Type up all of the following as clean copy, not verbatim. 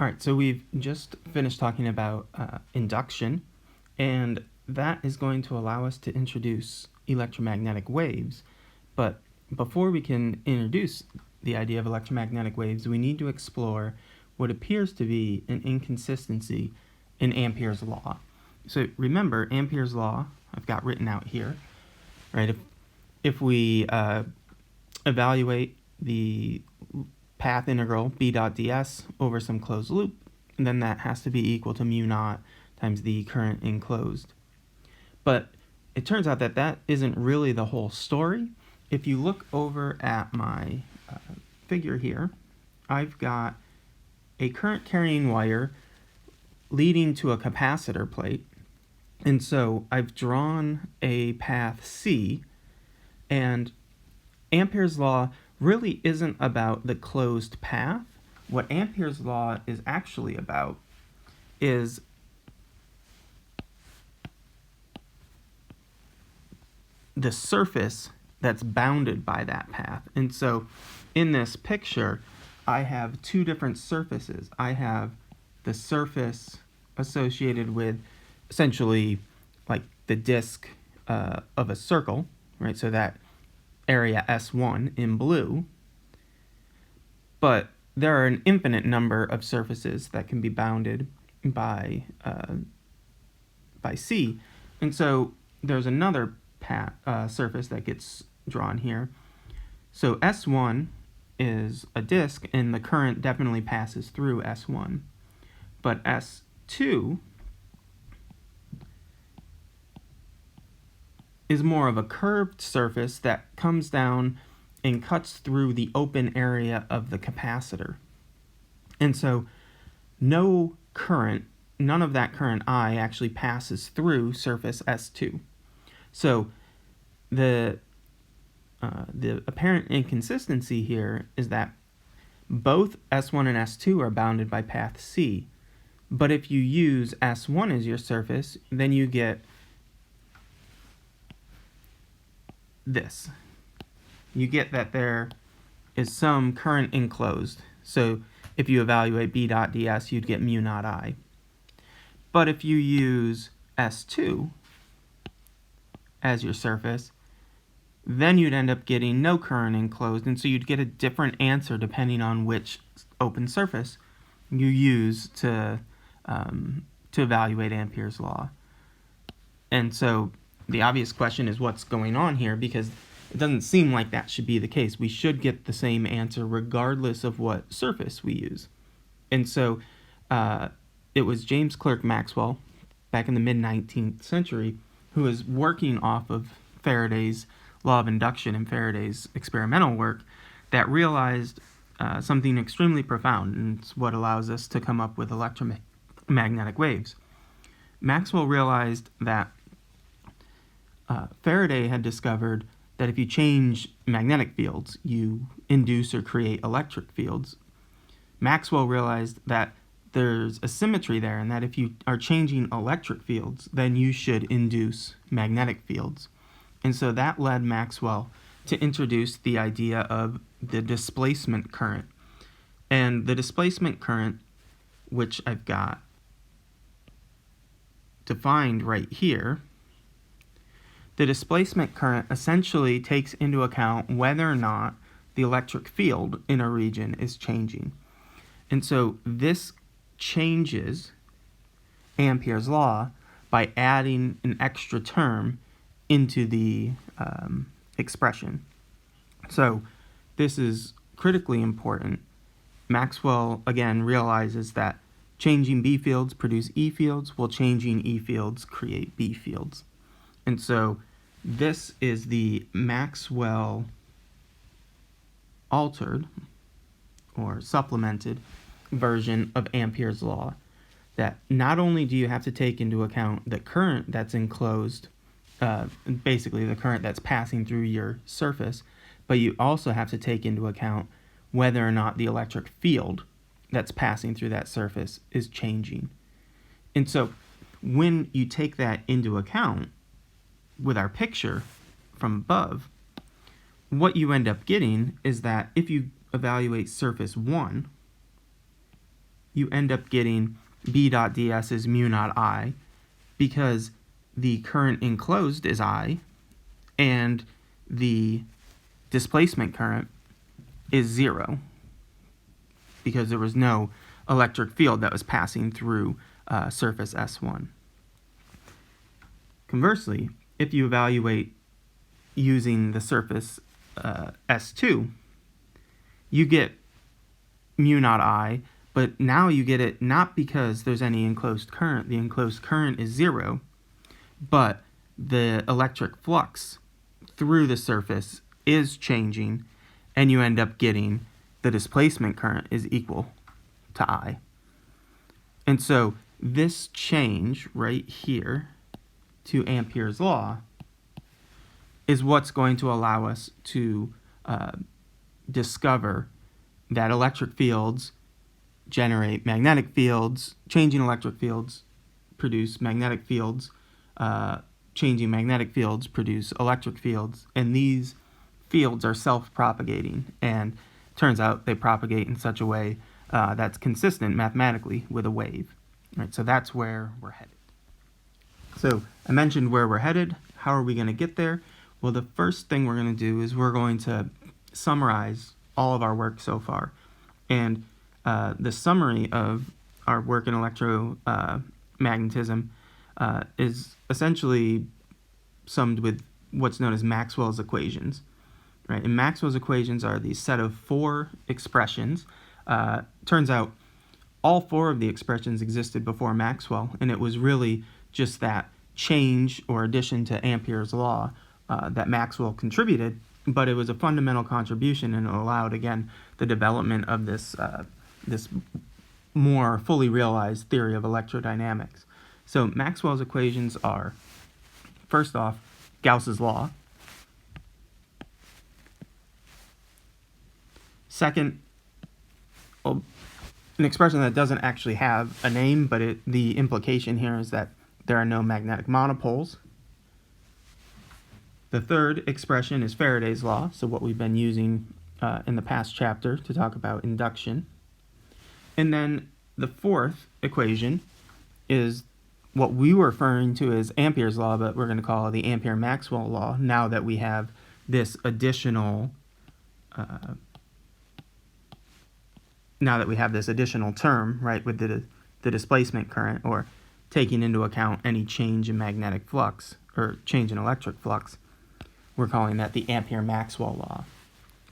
All right, so we've just finished talking about induction, and that is going to allow us to introduce electromagnetic waves. But before we can introduce the idea of electromagnetic waves, we need to explore what appears to be an inconsistency in Ampere's law. So remember, Ampere's law, I've got written out here, right? If we evaluate the path integral b dot ds over some closed loop, then that has to be equal to mu naught times the current enclosed. But it turns out that that isn't really the whole story. If you look over at my figure here, I've got a current carrying wire leading to a capacitor plate. And so I've drawn a path C, and Ampere's law really isn't about the closed path. What Ampere's law is actually about is the surface that's bounded by that path. And so in this picture, I have two different surfaces. I have the surface associated with essentially like the disk of a circle, right? So that area S1 in blue, but there are an infinite number of surfaces that can be bounded by C, and so there's another surface that gets drawn here. So S1 is a disk, and the current definitely passes through S1, but S2 is more of a curved surface that comes down and cuts through the open area of the capacitor. And so none of that current I actually passes through surface S2. So the apparent inconsistency here is that both S1 and S2 are bounded by path C. But if you use S1 as your surface, then you get this. You get that there is some current enclosed. So if you evaluate b dot ds, you'd get mu naught I. But if you use S2 as your surface, then you'd end up getting no current enclosed, and so you'd get a different answer depending on which open surface you use to evaluate Ampere's law. And so the obvious question is what's going on here, because it doesn't seem like that should be the case. We should get the same answer regardless of what surface we use. And so it was James Clerk Maxwell back in the mid-19th century who was working off of Faraday's law of induction and Faraday's experimental work that realized something extremely profound, and it's what allows us to come up with electromagnetic waves. Maxwell realized that Faraday had discovered that if you change magnetic fields, you induce or create electric fields. Maxwell realized that there's a symmetry there, and that if you are changing electric fields, then you should induce magnetic fields. And so that led Maxwell to introduce the idea of the displacement current. And the displacement current, which I've got defined right here, the displacement current essentially takes into account whether or not the electric field in a region is changing. And so this changes Ampere's law by adding an extra term into the expression. So this is critically important. Maxwell, again, realizes that changing B fields produce E fields, while changing E fields create B fields. And so this is the Maxwell altered or supplemented version of Ampere's law, that not only do you have to take into account the current that's enclosed, basically the current that's passing through your surface, but you also have to take into account whether or not the electric field that's passing through that surface is changing. And so when you take that into account with our picture from above, what you end up getting is that if you evaluate surface 1, you end up getting B dot ds is mu naught I, because the current enclosed is I, and the displacement current is 0, because there was no electric field that was passing through surface S1. Conversely, if you evaluate using the surface S2, you get mu naught I, but now you get it not because there's any enclosed current. The enclosed current is 0, but the electric flux through the surface is changing, and you end up getting the displacement current is equal to I. And so this change right here to Ampere's law is what's going to allow us to discover that electric fields generate magnetic fields, changing electric fields produce magnetic fields, changing magnetic fields produce electric fields, and these fields are self-propagating, and turns out they propagate in such a way that's consistent mathematically with a wave. Right, so that's where we're headed. So I mentioned where we're headed. How are we going to get there? Well, the first thing we're going to do is we're going to summarize all of our work so far. And the summary of our work in electromagnetism is essentially summed with what's known as Maxwell's equations. Right? And Maxwell's equations are the set of 4 expressions. Turns out all 4 of the expressions existed before Maxwell, and it was really just that change or addition to Ampere's law that Maxwell contributed, but it was a fundamental contribution, and it allowed, again, the development of this more fully realized theory of electrodynamics. So Maxwell's equations are, first off, Gauss's law. Second, an expression that doesn't actually have a name, but the implication here is that there are no magnetic monopoles. The third expression is Faraday's law, so what we've been using in the past chapter to talk about induction. And then the fourth equation is what we were referring to as Ampere's law, but we're going to call it the Ampere-Maxwell law now that we have this additional term, right, with the displacement current, or taking into account any change in magnetic flux or change in electric flux. We're calling that the Ampere-Maxwell law.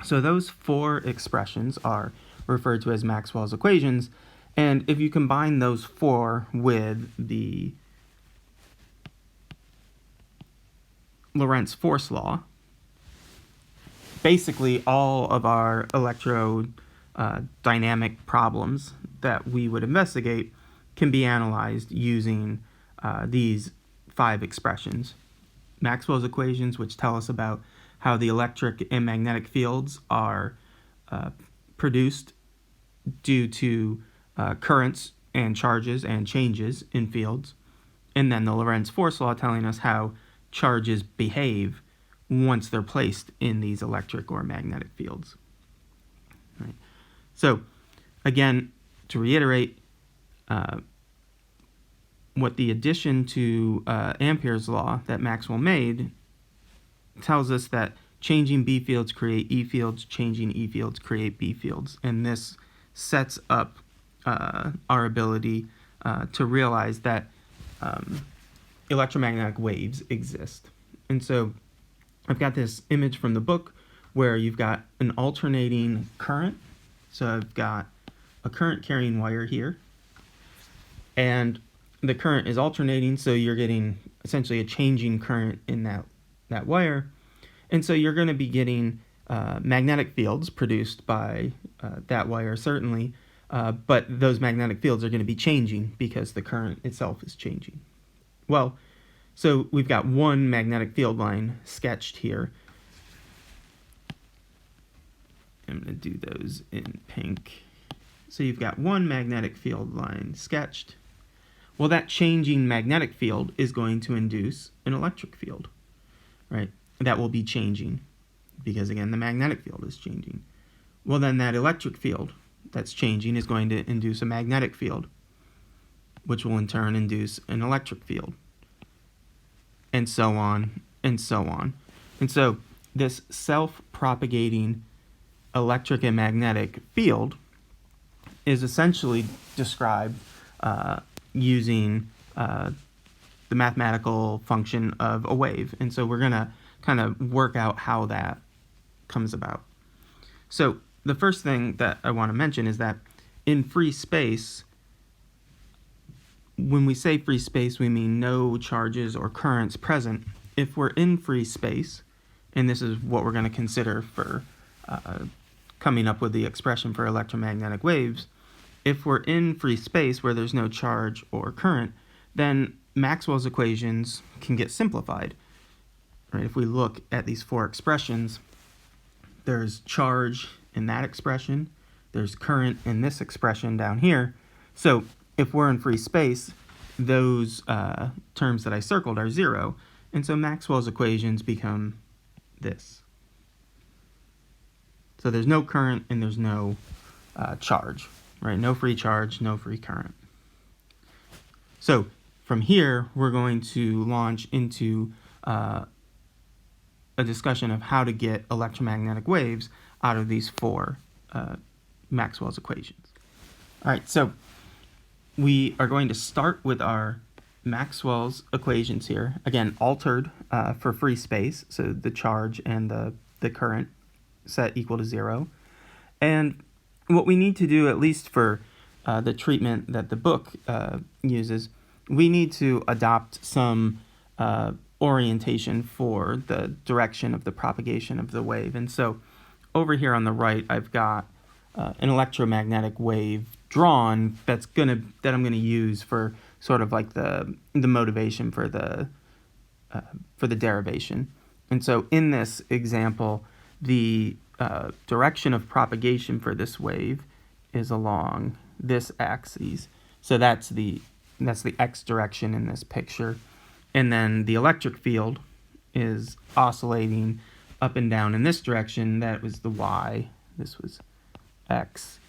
So those 4 expressions are referred to as Maxwell's equations, and if you combine those 4 with the Lorentz force law, basically all of our electrodynamic problems that we would investigate can be analyzed using these 5 expressions. Maxwell's equations, which tell us about how the electric and magnetic fields are produced due to currents and charges and changes in fields. And then the Lorentz force law telling us how charges behave once they're placed in these electric or magnetic fields. Right. So, again, to reiterate, what the addition to Ampere's law that Maxwell made tells us that changing B fields create E fields, changing E fields create B fields. And this sets up our ability to realize that electromagnetic waves exist. And so I've got this image from the book where you've got an alternating current. So I've got a current carrying wire here, and the current is alternating, so you're getting essentially a changing current in that wire. And so you're going to be getting magnetic fields produced by that wire, certainly, but those magnetic fields are going to be changing because the current itself is changing. Well, so we've got one magnetic field line sketched here. I'm going to do those in pink. So you've got one magnetic field line sketched. Well, that changing magnetic field is going to induce an electric field, right? That will be changing because, again, the magnetic field is changing. Well, then that electric field that's changing is going to induce a magnetic field, which will in turn induce an electric field, and so on, and so on. And so this self-propagating electric and magnetic field is essentially described using the mathematical function of a wave. And so we're going to kind of work out how that comes about. So the first thing that I want to mention is that in free space, when we say free space, we mean no charges or currents present. If we're in free space, and this is what we're going to consider for coming up with the expression for electromagnetic waves, if we're in free space where there's no charge or current, then Maxwell's equations can get simplified. Right? If we look at these four expressions, there's charge in that expression, there's current in this expression down here. So if we're in free space, those terms that I circled are zero, and so Maxwell's equations become this. So there's no current and there's no charge, right? No free charge, no free current. So from here, we're going to launch into a discussion of how to get electromagnetic waves out of these four Maxwell's equations. All right, so we are going to start with our Maxwell's equations here, again, altered for free space, so the charge and the current set equal to zero. And what we need to do, at least for the treatment that the book uses, we need to adopt some orientation for the direction of the propagation of the wave. And so over here on the right, I've got an electromagnetic wave drawn that I'm gonna use for sort of like the motivation for the derivation. And so in this example, the direction of propagation for this wave is along this axis. So that's the x direction in this picture. And then the electric field is oscillating up and down in this direction. That was the y. This was x.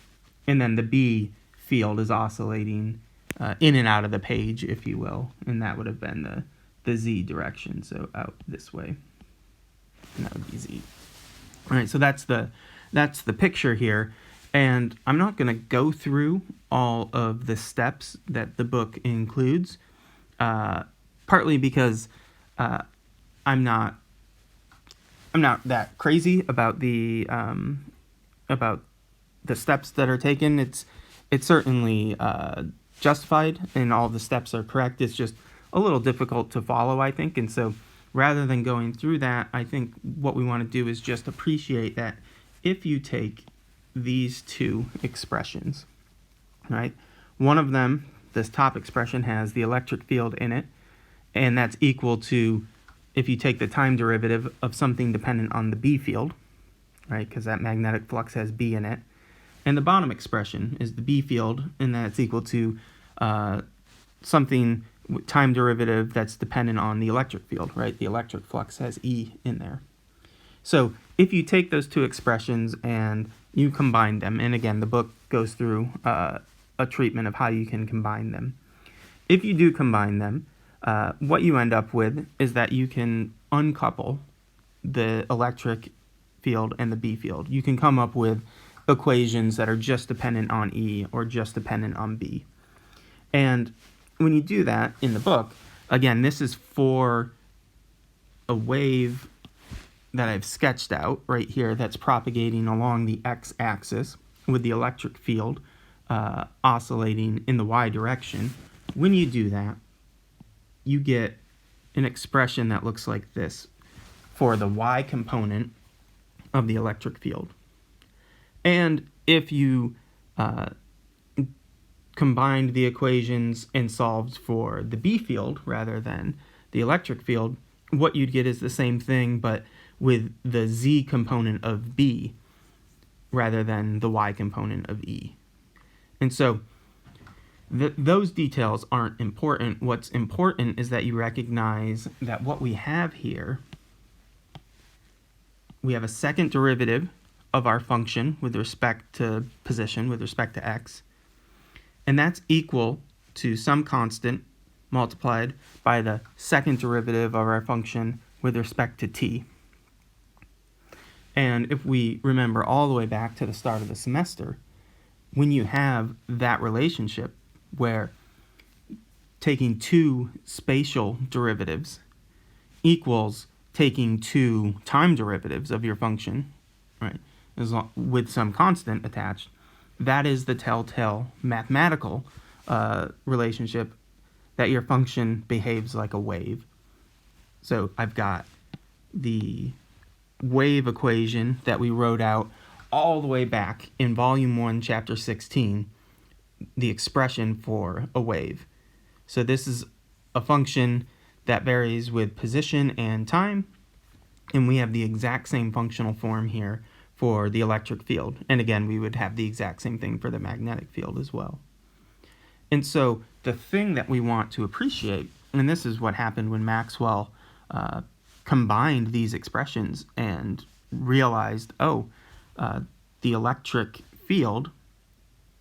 And then the B field is oscillating in and out of the page, if you will. And that would have been the z direction, so out this way. And that would be z. All right, so that's the picture here. And I'm not going to go through all of the steps that the book includes, partly because I'm not that crazy about the steps that are taken. It's certainly justified, and all the steps are correct. It's just a little difficult to follow, I think. And so rather than going through that, I think what we want to do is just appreciate that if you take these two expressions, right? One of them, this top expression, has the electric field in it, and that's equal to, if you take the time derivative of something dependent on the B field, right? Because that magnetic flux has B in it. And the bottom expression is the B field, and that's equal to something time derivative that's dependent on the electric field, right? The electric flux has E in there. So if you take those two expressions and you combine them, and again, the book goes through a treatment of how you can combine them. If you do combine them, what you end up with is that you can uncouple the electric field and the B field. You can come up with equations that are just dependent on E or just dependent on B. And when you do that in the book, again, this is for a wave that I've sketched out right here that's propagating along the x-axis with the electric field oscillating in the y direction. When you do that, you get an expression that looks like this for the y component of the electric field. And if you combined the equations and solved for the B field rather than the electric field, what you'd get is the same thing, but with the z component of B rather than the y component of E. And so those details aren't important. What's important is that you recognize that what we have here, we have a second derivative of our function with respect to position, with respect to x, and that's equal to some constant multiplied by the second derivative of our function with respect to t. And if we remember all the way back to the start of the semester, when you have that relationship where taking two spatial derivatives equals taking two time derivatives of your function, right, with some constant attached, that is the telltale mathematical relationship that your function behaves like a wave. So I've got the wave equation that we wrote out all the way back in Volume 1, Chapter 16, the expression for a wave. So this is a function that varies with position and time, and we have the exact same functional form here for the electric field. And again, we would have the exact same thing for the magnetic field as well. And so the thing that we want to appreciate, and this is what happened when Maxwell combined these expressions and realized, the electric field,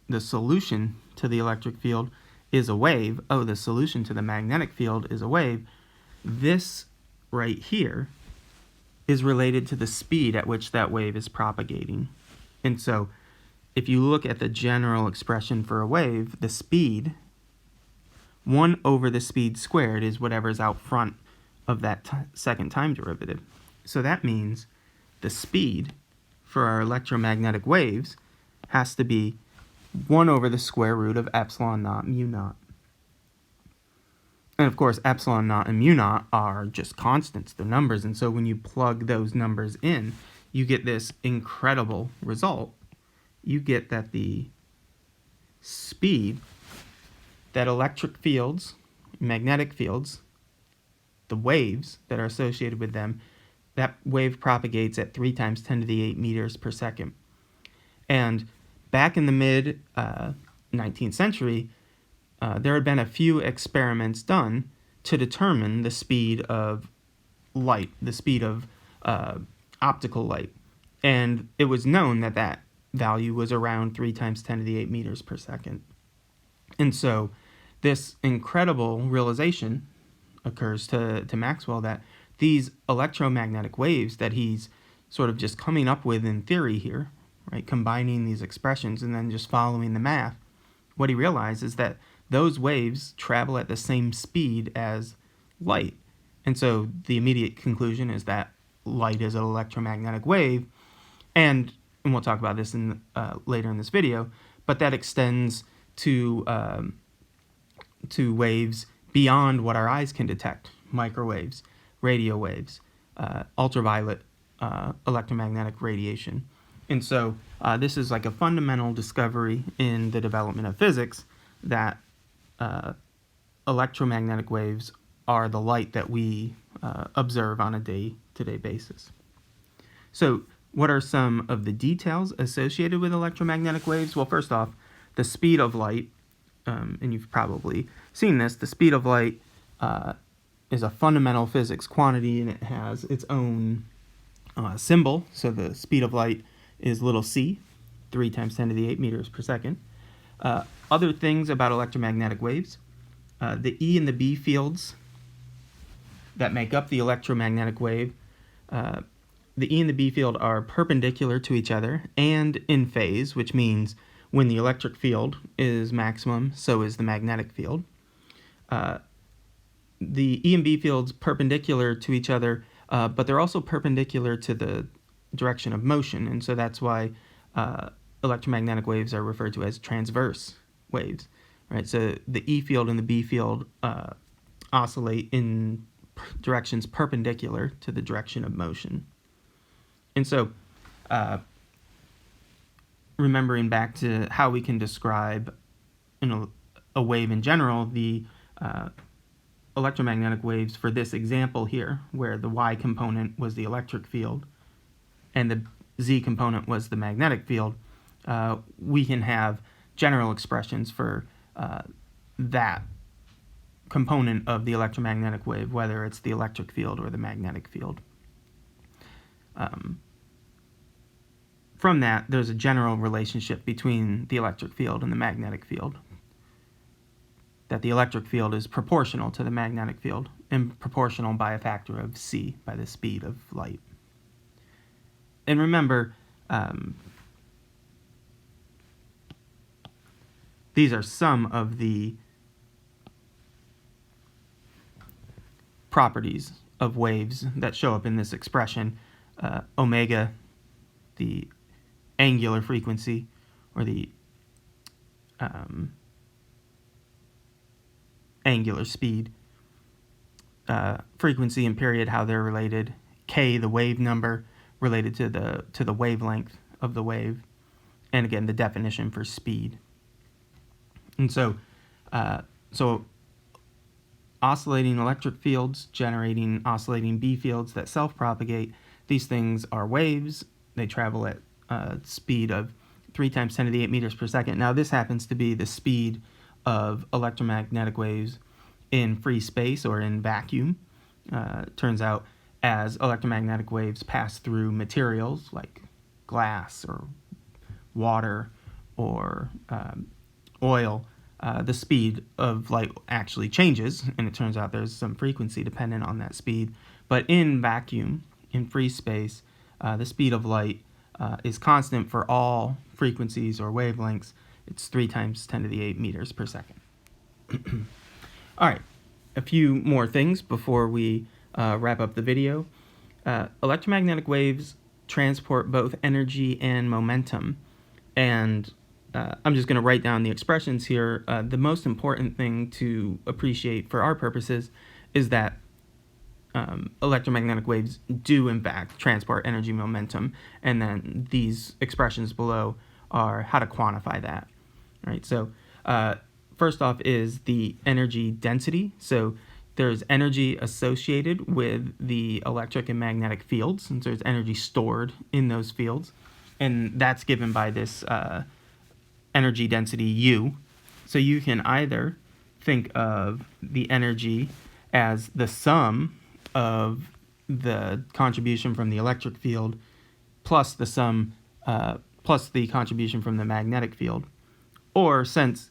the solution to the electric field is a wave. The solution to the magnetic field is a wave. This right here is related to the speed at which that wave is propagating. And so if you look at the general expression for a wave, the speed, 1 over the speed squared, is whatever's out front of that second time derivative. So that means the speed for our electromagnetic waves has to be 1 over the square root of epsilon naught mu naught. And of course, epsilon naught and mu naught are just constants, they're numbers, and so when you plug those numbers in, you get this incredible result. You get that the speed that electric fields, magnetic fields, the waves that are associated with them, that wave propagates at 3 times 10 to the 8 meters per second. And back in the mid 19th century, there had been a few experiments done to determine the speed of light, the speed of optical light. And it was known that that value was around 3 times 10 to the 8 meters per second. And so this incredible realization occurs to Maxwell that these electromagnetic waves that he's sort of just coming up with in theory here, right, combining these expressions and then just following the math, what he realized is that those waves travel at the same speed as light. And so the immediate conclusion is that light is an electromagnetic wave, and we'll talk about this in later in this video, but that extends to waves beyond what our eyes can detect: microwaves, radio waves, ultraviolet electromagnetic radiation. And so this is like a fundamental discovery in the development of physics, that electromagnetic waves are the light that we observe on a day-to-day basis. So what are some of the details associated with electromagnetic waves? Well, first off, the speed of light, and you've probably seen this, the speed of light is a fundamental physics quantity, and it has its own symbol. So the speed of light is little c, 3 times 10 to the 8 meters per second. Other things about electromagnetic waves, the E and the B fields that make up the electromagnetic wave, the E and the B field are perpendicular to each other and in phase, which means when the electric field is maximum, so is the magnetic field. The E and B fields perpendicular to each other, but they're also perpendicular to the direction of motion, and so that's why electromagnetic waves are referred to as transverse waves, right? So the E field and the B field oscillate in directions perpendicular to the direction of motion. And so remembering back to how we can describe a wave in general, the electromagnetic waves for this example here, where the Y component was the electric field and the Z component was the magnetic field, we can have general expressions for that component of the electromagnetic wave, whether it's the electric field or the magnetic field. from that, there's a general relationship between the electric field and the magnetic field. That the electric field is proportional to the magnetic field, and proportional by a factor of c, by the speed of light. And remember, these are some of the properties of waves that show up in this expression. Omega, the angular frequency, or the angular speed, frequency and period, how they're related, k, the wave number, related to the wavelength of the wave, and again the definition for speed. And so oscillating electric fields generating oscillating B fields that self-propagate. These things are waves. They travel at a speed of 3 times 10 to the 8 meters per second. Now this happens to be the speed of electromagnetic waves in free space or in vacuum. Turns out as electromagnetic waves pass through materials like glass or water or oil, the speed of light actually changes, and it turns out there's some frequency dependent on that speed. But in vacuum, in free space, the speed of light is constant for all frequencies or wavelengths. It's 3 times 10 to the 8 meters per second. All right, a few more things before we wrap up the video. Electromagnetic waves transport both energy and momentum, and I'm just going to write down the expressions here. The most important thing to appreciate for our purposes is that electromagnetic waves do in fact transport energy momentum, and then these expressions below are how to quantify that. Right. So first off is the energy density. So there's energy associated with the electric and magnetic fields, and so there's energy stored in those fields, and that's given by this energy density U. So you can either think of the energy as the sum of the contribution from the electric field plus the sum plus the contribution from the magnetic field, or since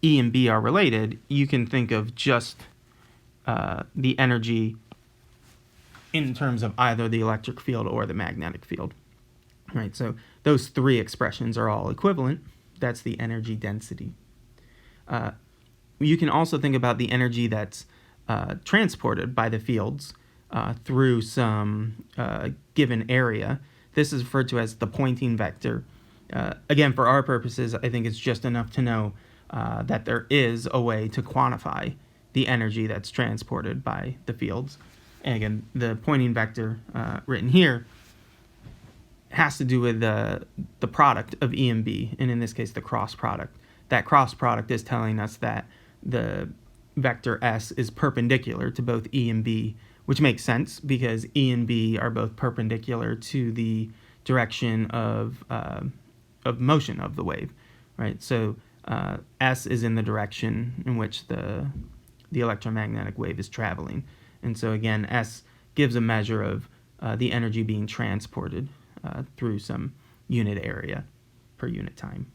E and B are related, you can think of just the energy in terms of either the electric field or the magnetic field. Right, so those 3 expressions are all equivalent. That's the energy density. You can also think about the energy that's transported by the fields through some given area. This is referred to as the Poynting vector. Again, for our purposes, I think it's just enough to know that there is a way to quantify the energy that's transported by the fields. And again, the Poynting vector written here has to do with the product of E and B, and in this case, the cross product. That cross product is telling us that the vector S is perpendicular to both E and B, which makes sense because E and B are both perpendicular to the direction of motion of the wave, right? So S is in the direction in which the electromagnetic wave is traveling, and so again, S gives a measure of the energy being transported through some unit area per unit time.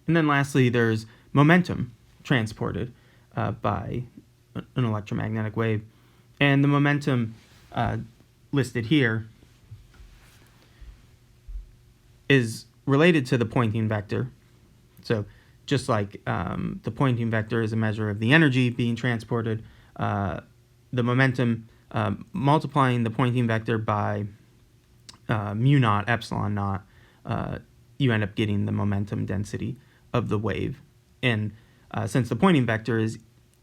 And then lastly, there's momentum transported by an electromagnetic wave. And the momentum listed here is related to the Poynting vector. So just like the Poynting vector is a measure of the energy being transported, the momentum, multiplying the Poynting vector by mu naught, epsilon naught, you end up getting the momentum density of the wave. And since the Poynting vector is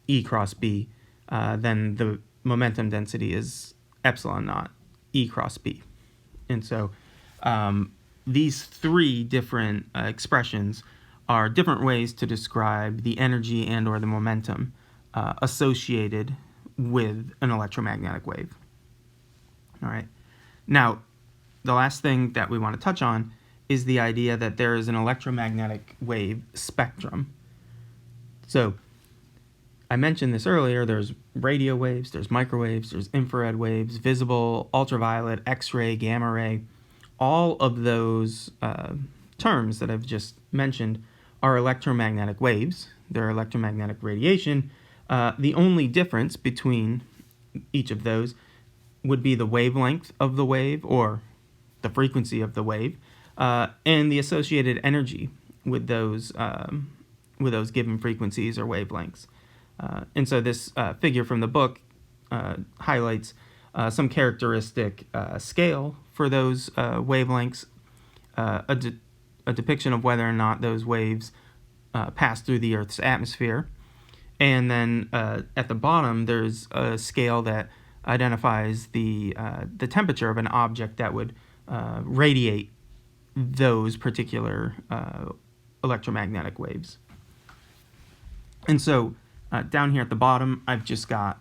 E cross B, then the momentum density is epsilon naught, E cross B. And so these 3 different expressions are different ways to describe the energy and or the momentum associated with an electromagnetic wave. All right. Now, the last thing that we want to touch on is the idea that there is an electromagnetic wave spectrum. So I mentioned this earlier, there's radio waves, there's microwaves, there's infrared waves, visible, ultraviolet, X-ray, gamma ray. all of those terms that I've just mentioned are electromagnetic waves. They're electromagnetic radiation. The only difference between each of those would be the wavelength of the wave, or the frequency of the wave, and the associated energy with those given frequencies or wavelengths. And so this figure from the book highlights some characteristic scale for those wavelengths, a depiction of whether or not those waves pass through the Earth's atmosphere. And then at the bottom, there's a scale that identifies the temperature of an object that would radiate those particular electromagnetic waves. And so down here at the bottom, I've just got,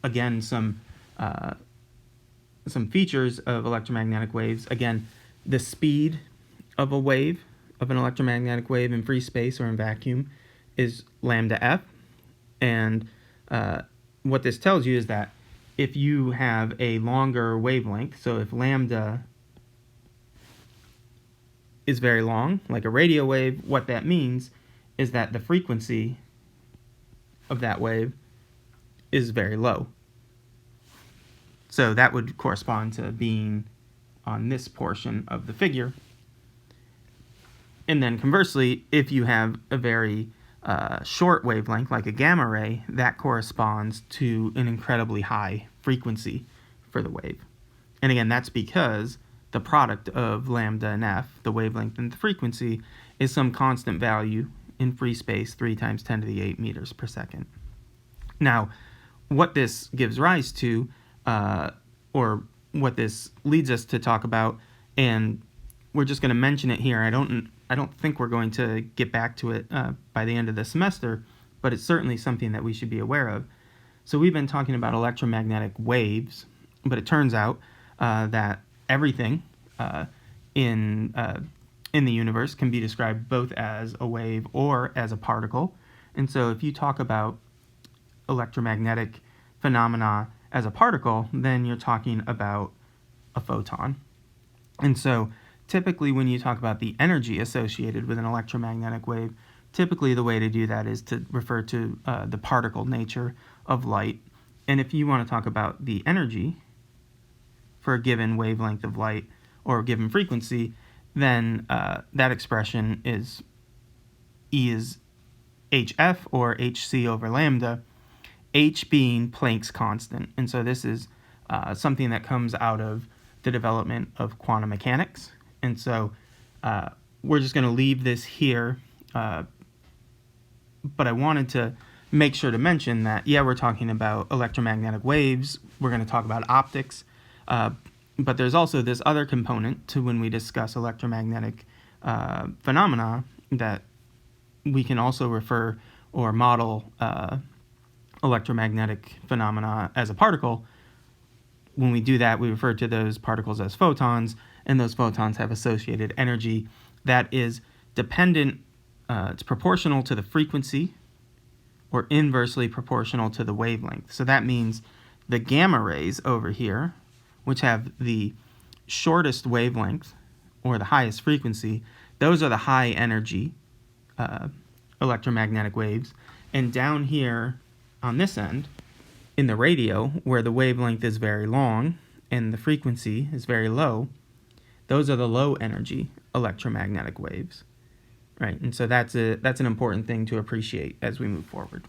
again, some features of electromagnetic waves. Again, the speed of a wave, of an electromagnetic wave in free space or in vacuum, is lambda f. And what this tells you is that if you have a longer wavelength, so if lambda is very long, like a radio wave, what that means is that the frequency of that wave is very low. So that would correspond to being on this portion of the figure. And then conversely, if you have a very short wavelength, like a gamma ray, that corresponds to an incredibly high frequency for the wave. And again, that's because the product of lambda and f, the wavelength and the frequency, is some constant value in free space, 3 × 10⁸ meters per second. Now, what this gives rise to, or what this leads us to talk about, and we're just going to mention it here. I don't think we're going to get back to it by the end of the semester, but it's certainly something that we should be aware of. So we've been talking about electromagnetic waves, but it turns out that everything in the universe can be described both as a wave or as a particle. And so if you talk about electromagnetic phenomena as a particle, then you're talking about a photon. And so typically when you talk about the energy associated with an electromagnetic wave, typically the way to do that is to refer to the particle nature of light. And if you want to talk about the energy for a given wavelength of light or a given frequency, then that expression is E is hf, or hc over lambda, h being Planck's constant. And so this is something that comes out of the development of quantum mechanics. And so we're just going to leave this here, but I wanted to make sure to mention that, yeah, we're talking about electromagnetic waves, we're going to talk about optics, but there's also this other component to when we discuss electromagnetic phenomena, that we can also refer or model electromagnetic phenomena as a particle. When we do that, we refer to those particles as photons, and those photons have associated energy that is dependent, it's proportional to the frequency or inversely proportional to the wavelength. So that means the gamma rays over here, which have the shortest wavelength or the highest frequency, those are the high energy electromagnetic waves. And down here on this end, in the radio, where the wavelength is very long and the frequency is very low, those are the low energy electromagnetic waves, right? And so that's an important thing to appreciate as we move forward.